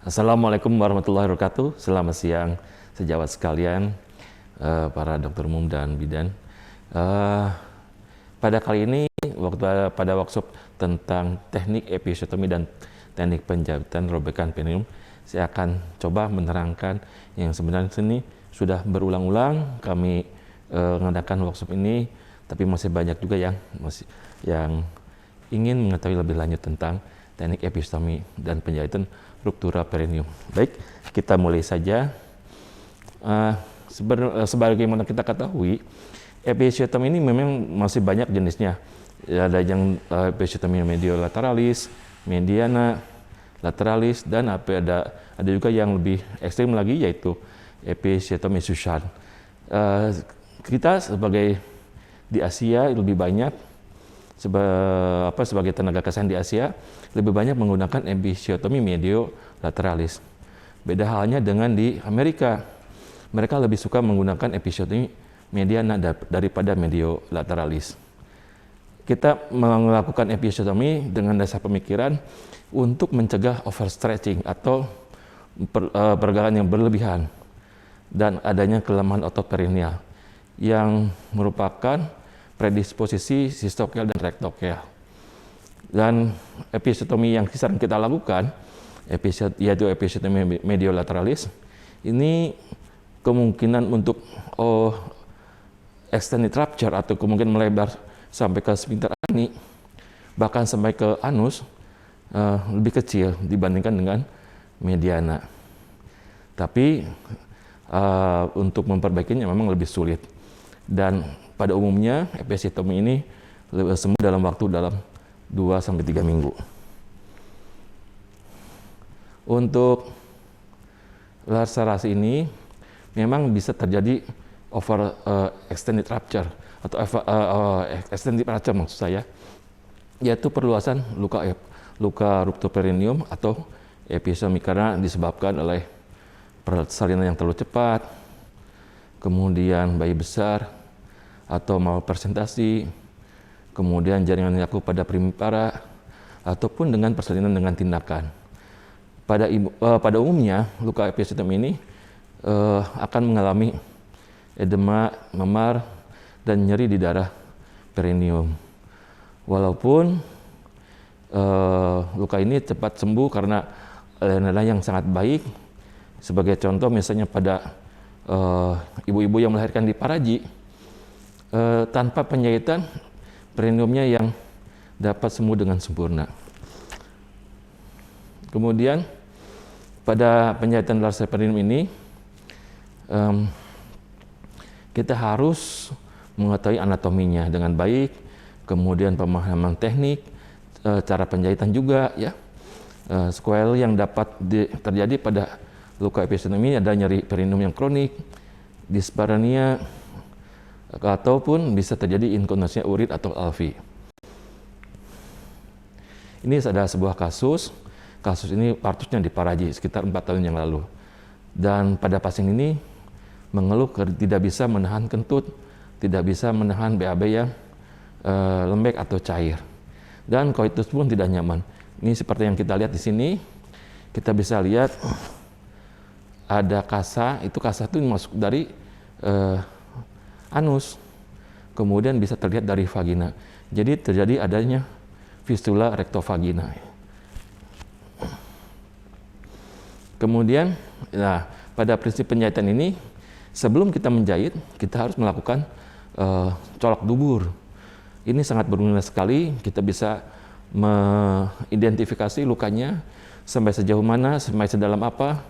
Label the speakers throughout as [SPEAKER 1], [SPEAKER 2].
[SPEAKER 1] Assalamualaikum warahmatullahi wabarakatuh. Selamat siang sejawat sekalian, para dokter umum dan bidan. Pada kali ini, pada workshop tentang teknik episiotomi dan teknik penjahitan robekan perineum, saya akan coba menerangkan yang sebenarnya ini sudah berulang-ulang kami mengadakan workshop ini, tapi masih banyak juga yang ingin mengetahui lebih lanjut tentang teknik episiotomi dan penjahitan ruptura perineum. Baik, kita mulai saja. Sebagaimana kita ketahui, episiotomi ini memang masih banyak jenisnya. Ada yang episiotomi mediolateralisme, mediana, lateralis, dan ada juga yang lebih ekstrim lagi, yaitu episiotomi Suchan. Kita sebagai di Asia lebih banyak sebagai tenaga kesehatan di Asia lebih banyak menggunakan episiotomi mediolateralisme. Beda halnya dengan di Amerika, mereka lebih suka menggunakan episiotomi mediana daripada mediolateralisme. Kita melakukan episiotomi dengan dasar pemikiran untuk mencegah overstretching atau pergerakan yang berlebihan dan adanya kelemahan otot perineal yang merupakan predisposisi sistokel dan rektokel. Dan episiotomi yang sering kita lakukan, yaitu episiotomi mediolateralisme, ini kemungkinan untuk extended rupture atau kemungkinan melebar sampai ke sphincter ani, bahkan sampai ke anus, lebih kecil dibandingkan dengan mediana. Tapi untuk memperbaikinya memang lebih sulit. Dan pada umumnya episiotomi ini sembuh dalam 2-3 minggu. Untuk laserasi ini memang bisa terjadi extended rupture atau extended rupture maksud saya, yaitu perluasan luka ruptur perineum atau episiotomi karena disebabkan oleh persalinan yang terlalu cepat, kemudian bayi besar atau malpresentasi, kemudian jaringan yaku pada primipara, ataupun dengan persalinan dengan tindakan. Pada umumnya, luka episiotomi ini akan mengalami edema, memar, dan nyeri di daerah perineum. Walaupun luka ini cepat sembuh karena ada yang sangat baik. Sebagai contoh, misalnya pada ibu-ibu yang melahirkan di Paraji, tanpa penjahitan, perineumnya yang dapat sembuh dengan sempurna. Kemudian pada penjahitan laser perineum ini, kita harus mengetahui anatominya dengan baik, kemudian pemahaman teknik, cara penjahitan juga, ya. Sequelae yang dapat terjadi pada luka episiotomi ada nyeri perineum yang kronik, dispareunia, ataupun bisa terjadi inkontinensia urin atau alvi. Ini adalah sebuah kasus ini partusnya di Paraji sekitar 4 tahun yang lalu. Dan pada pasien ini mengeluh tidak bisa menahan kentut, tidak bisa menahan BAB yang lembek atau cair. Dan koitus pun tidak nyaman. Ini seperti yang kita lihat di sini, kita bisa lihat ada kasa itu masuk dari anus, kemudian bisa terlihat dari vagina. Jadi terjadi adanya fistula rektovagina. Kemudian, pada prinsip penjahitan ini, sebelum kita menjahit, kita harus melakukan colok dubur. Ini sangat berguna sekali. Kita bisa mengidentifikasi lukanya sampai sejauh mana, sampai sedalam apa.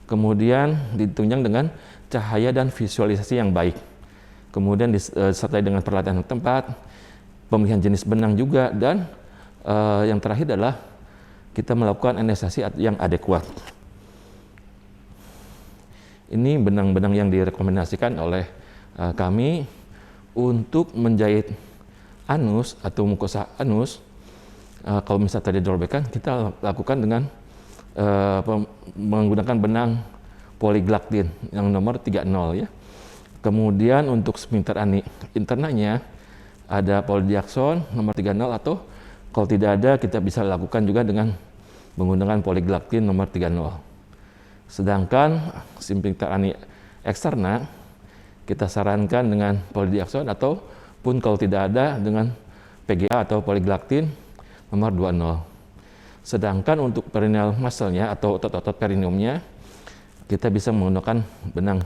[SPEAKER 1] Kemudian ditunjang dengan cahaya dan visualisasi yang baik. Kemudian disertai dengan perlatihan tempat, pemilihan jenis benang juga, dan yang terakhir adalah kita melakukan anestesi yang adekuat. Ini benang-benang yang direkomendasikan oleh kami untuk menjahit anus atau mukosa anus. Kalau misalnya terjadi robekan, kita lakukan dengan menggunakan benang polyglactin yang nomor 30, ya. Kemudian untuk sphincter ani internanya ada polydioxon nomor 30, atau kalau tidak ada kita bisa lakukan juga dengan menggunakan polyglactin nomor 30. Sedangkan simpingterani eksterna kita sarankan dengan polydioxon ataupun kalau tidak ada dengan PGA atau polyglactin nomor 20. Sedangkan untuk perineal muscle-nya atau otot-otot perineumnya kita bisa menggunakan benang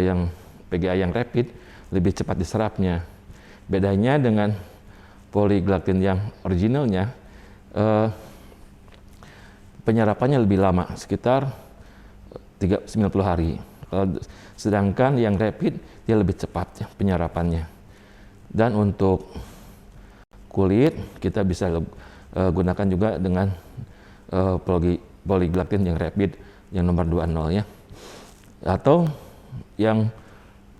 [SPEAKER 1] yang PGA yang rapid, lebih cepat diserapnya. Bedanya dengan polyglactin yang originalnya, penyerapannya lebih lama, sekitar 90 hari. Sedangkan yang rapid dia lebih cepat penyerapannya. Dan untuk kulit kita bisa gunakan juga dengan polyglactin yang rapid yang nomor 20 ya. Atau yang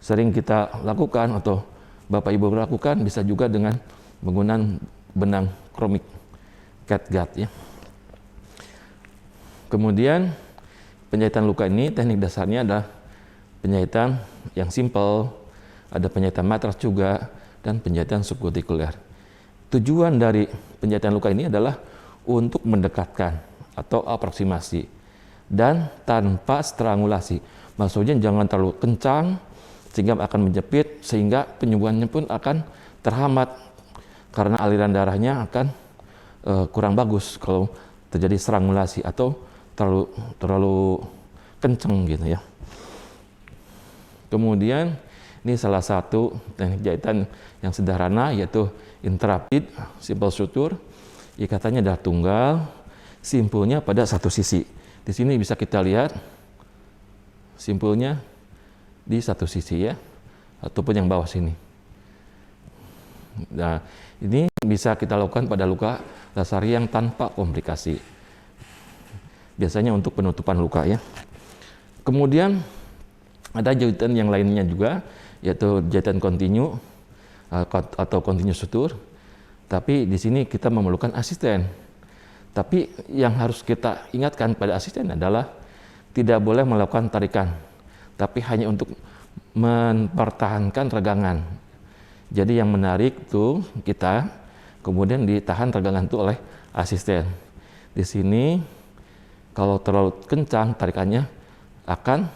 [SPEAKER 1] sering kita lakukan atau Bapak Ibu lakukan bisa juga dengan menggunakan benang chromik catgut ya. Kemudian penjahitan luka ini teknik dasarnya adalah penjahitan yang simple, ada penjahitan matras juga, dan penjahitan subkutikuler. Tujuan dari penjahitan luka ini adalah untuk mendekatkan atau aproksimasi dan tanpa strangulasi. Maksudnya jangan terlalu kencang sehingga akan menjepit, sehingga penyembuhannya pun akan terhambat karena aliran darahnya akan kurang bagus kalau terjadi strangulasi atau terlalu kencang gitu ya. Kemudian ini salah satu teknik jahitan yang sederhana yaitu intrapid simple suture. Ikatannya adalah tunggal, simpulnya pada satu sisi. Di sini bisa kita lihat simpulnya di satu sisi ya, ataupun yang bawah sini. Nah, ini bisa kita lakukan pada luka lasari yang tanpa komplikasi. Biasanya untuk penutupan luka ya. Kemudian ada jahitan yang lainnya juga, yaitu jahitan kontinu atau kontinu sutur. Tapi di sini kita memerlukan asisten. Tapi yang harus kita ingatkan pada asisten adalah tidak boleh melakukan tarikan, tapi hanya untuk mempertahankan regangan. Jadi yang menarik tuh kita, kemudian ditahan regangan itu oleh asisten. Di sini kalau terlalu kencang tarikannya akan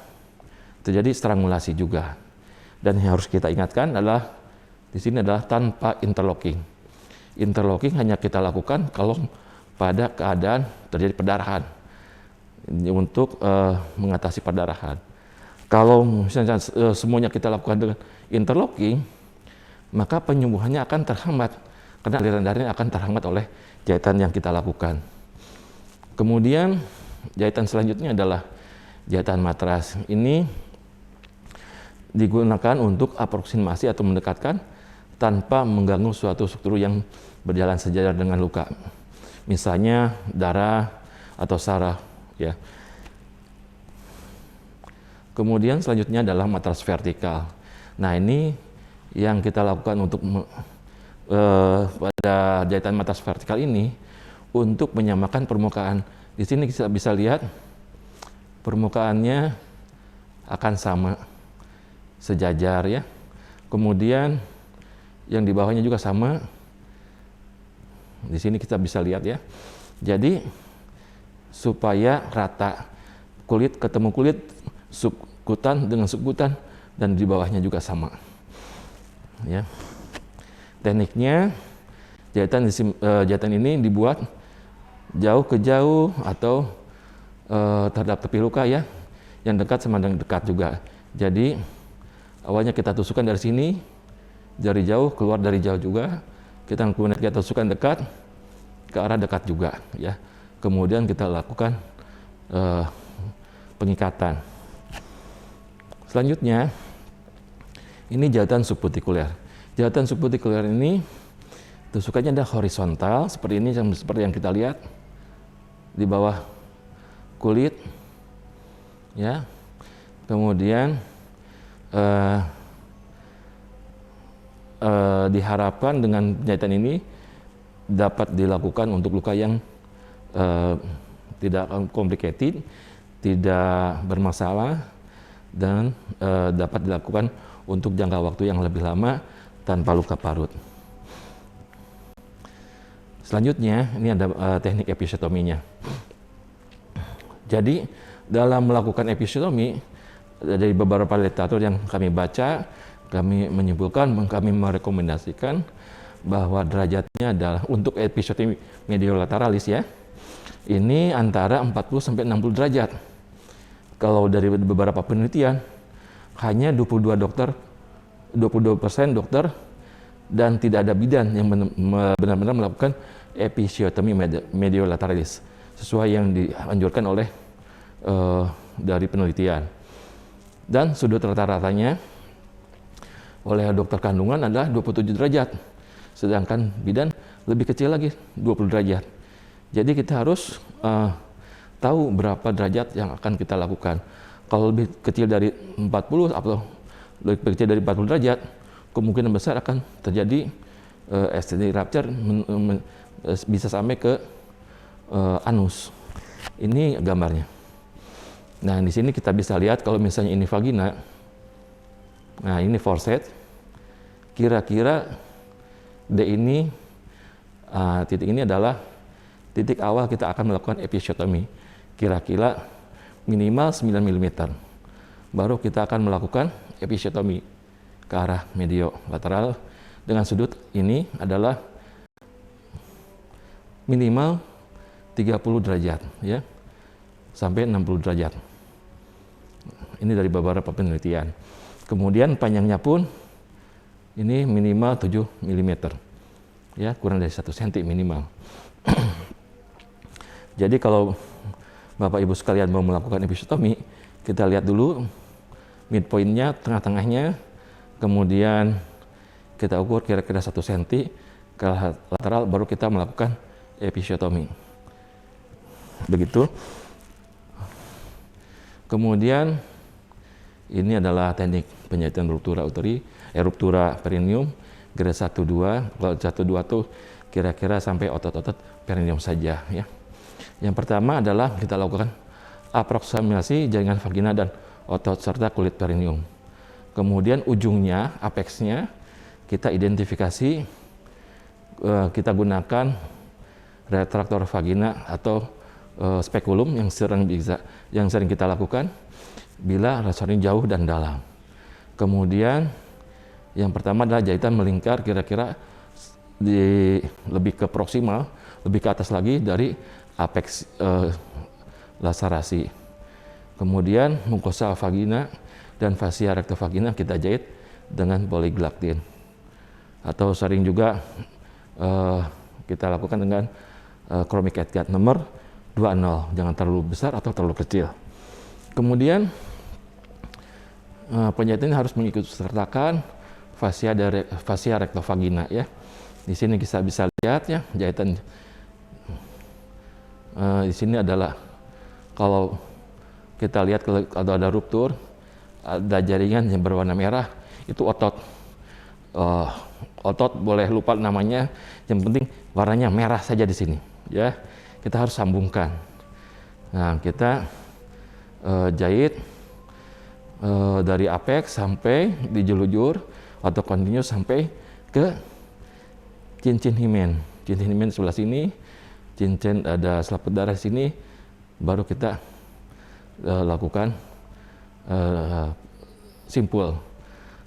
[SPEAKER 1] terjadi strangulasi juga. Dan yang harus kita ingatkan adalah di sini adalah tanpa interlocking. Interlocking hanya kita lakukan kalau pada keadaan terjadi perdarahan untuk mengatasi perdarahan. Kalau misalnya semuanya kita lakukan dengan interlocking, maka penyembuhannya akan terhambat karena aliran darahnya akan terhambat oleh jahitan yang kita lakukan. Kemudian jahitan selanjutnya adalah jahitan matras. Ini digunakan untuk aproksimasi atau mendekatkan tanpa mengganggu suatu struktur yang berjalan sejajar dengan luka. Misalnya darah atau saraf ya. Kemudian selanjutnya adalah matras vertikal. Nah, ini yang kita lakukan untuk pada jahitan matras vertikal ini untuk menyamakan permukaan. Di sini kita bisa lihat permukaannya akan sama, sejajar ya. Kemudian yang di bawahnya juga sama. Di sini kita bisa lihat ya. Jadi supaya rata, kulit ketemu kulit, subkutan dengan subkutan, dan di bawahnya juga sama. Ya. Tekniknya jahitan ini dibuat jauh ke jauh atau terhadap tepi luka ya, yang dekat sama dengan dekat juga. Jadi awalnya kita tusukkan dari sini, dari jauh keluar dari jauh juga, kemudian kita tusukkan dekat ke arah dekat juga ya. Kemudian kita lakukan pengikatan. Selanjutnya ini jahitan subkutikuler. Jahitan subkutikuler ini tusukannya ada horizontal seperti ini, seperti yang kita lihat di bawah kulit ya. Kemudian diharapkan dengan jahitan ini dapat dilakukan untuk luka yang tidak complicated, tidak bermasalah, dan dapat dilakukan untuk jangka waktu yang lebih lama tanpa luka parut. Selanjutnya ini ada teknik episiotominya. Jadi dalam melakukan episiotomi, dari beberapa literatur yang kami baca, kami menyimpulkan, kami merekomendasikan bahwa derajatnya adalah untuk episiotomi mediolateralis ya, ini antara 40 sampai 60 derajat. Kalau dari beberapa penelitian, hanya 22% dokter dan tidak ada bidan yang benar-benar melakukan episiotomi mediolateralis sesuai yang dianjurkan oleh dari penelitian. Dan sudut rata-ratanya oleh dokter kandungan adalah 27 derajat, sedangkan bidan lebih kecil lagi, 20 derajat. Jadi kita harus tahu berapa derajat yang akan kita lakukan. Kalau lebih kecil dari 40 atau lebih kecil dari 40 derajat, kemungkinan besar akan terjadi STD rupture, bisa sampai ke anus. Ini gambarnya. Nah, di sini kita bisa lihat kalau misalnya ini vagina, nah ini forceps, kira-kira D ini, titik ini adalah titik awal kita akan melakukan episiotomi. Kira-kira minimal 9 mm. Baru kita akan melakukan episiotomi ke arah mediolateral dengan sudut ini adalah minimal 30 derajat ya, sampai 60 derajat. Ini dari beberapa penelitian. Kemudian panjangnya pun ini minimal 7 mm ya, kurang dari 1 cm minimal. Jadi kalau Bapak Ibu sekalian mau melakukan episiotomi, kita lihat dulu midpointnya, tengah-tengahnya, kemudian kita ukur kira-kira 1 cm ke lateral, baru kita melakukan episiotomi. Begitu. Kemudian ini adalah teknik penjahitan ruptura uteri, ruptura perineum, grade 1-2. Kalau 1-2 tuh kira-kira sampai otot-otot perineum saja ya. Yang pertama adalah kita lakukan aproksimasi jaringan vagina dan otot serta kulit perineum. Kemudian ujungnya, apexnya, kita identifikasi, kita gunakan retraktor vagina atau spekulum yang sering kita lakukan bila rasanya jauh dan dalam. Kemudian yang pertama adalah jahitan melingkar kira-kira lebih ke proksimal, lebih ke atas lagi dari apex laserasi. Kemudian mukosa vagina dan fascia rectovagina kita jahit dengan polyglactin. Atau sering juga kita lakukan dengan chromic catgut nomor 20, jangan terlalu besar atau terlalu kecil. Kemudian penjahitan harus mengikut sertakan fascia rectovagina ya. Di sini kita bisa lihat ya, jahitan di sini adalah kalau kita lihat kalau ada ruptur, ada jaringan yang berwarna merah, itu otot. Otot boleh lupa namanya, yang penting warnanya merah saja di sini ya. Kita harus sambungkan. Nah, kita jahit dari apex sampai di jelujur atau continuous sampai ke cincin himen. Cincin himen sebelah sini, cincin ada selaput darah sini, baru kita lakukan simpul.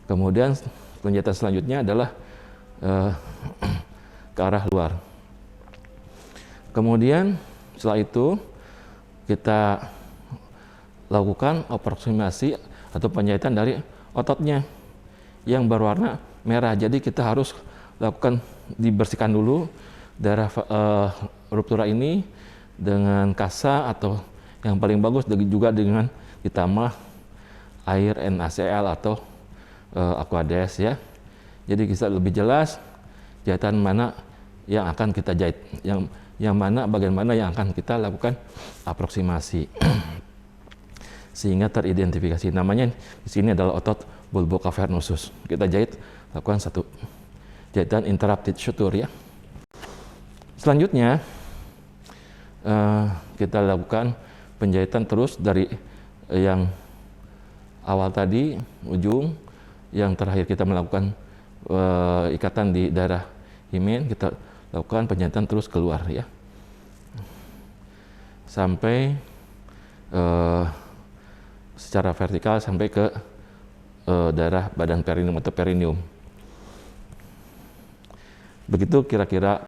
[SPEAKER 1] Kemudian penjahitan selanjutnya adalah ke arah luar. Kemudian setelah itu kita lakukan aproksimasi atau penjahitan dari ototnya yang berwarna merah. Jadi kita harus lakukan dibersihkan dulu daerah ruptura ini dengan kasa atau yang paling bagus juga dengan ditambah air NaCl atau Aquades ya. Jadi bisa lebih jelas jahitan mana yang akan kita jahit, yang mana bagian mana yang akan kita lakukan aproksimasi sehingga teridentifikasi. Namanya di sini adalah otot bulbocavernosus. Kita jahit, lakukan satu jahitan interrupted suture ya. Selanjutnya kita lakukan penjahitan terus dari yang awal tadi ujung, yang terakhir kita melakukan ikatan di daerah himen, kita lakukan penjahitan terus keluar ya, sampai secara vertikal sampai ke daerah badan perineum atau perineum. Begitu kira-kira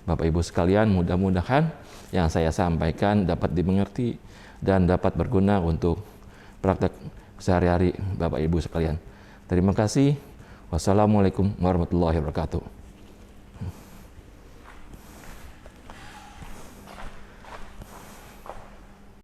[SPEAKER 1] Bapak Ibu sekalian, mudah-mudahan yang saya sampaikan dapat dimengerti dan dapat berguna untuk praktek sehari-hari Bapak Ibu sekalian. Terima kasih. Wassalamualaikum warahmatullahi wabarakatuh.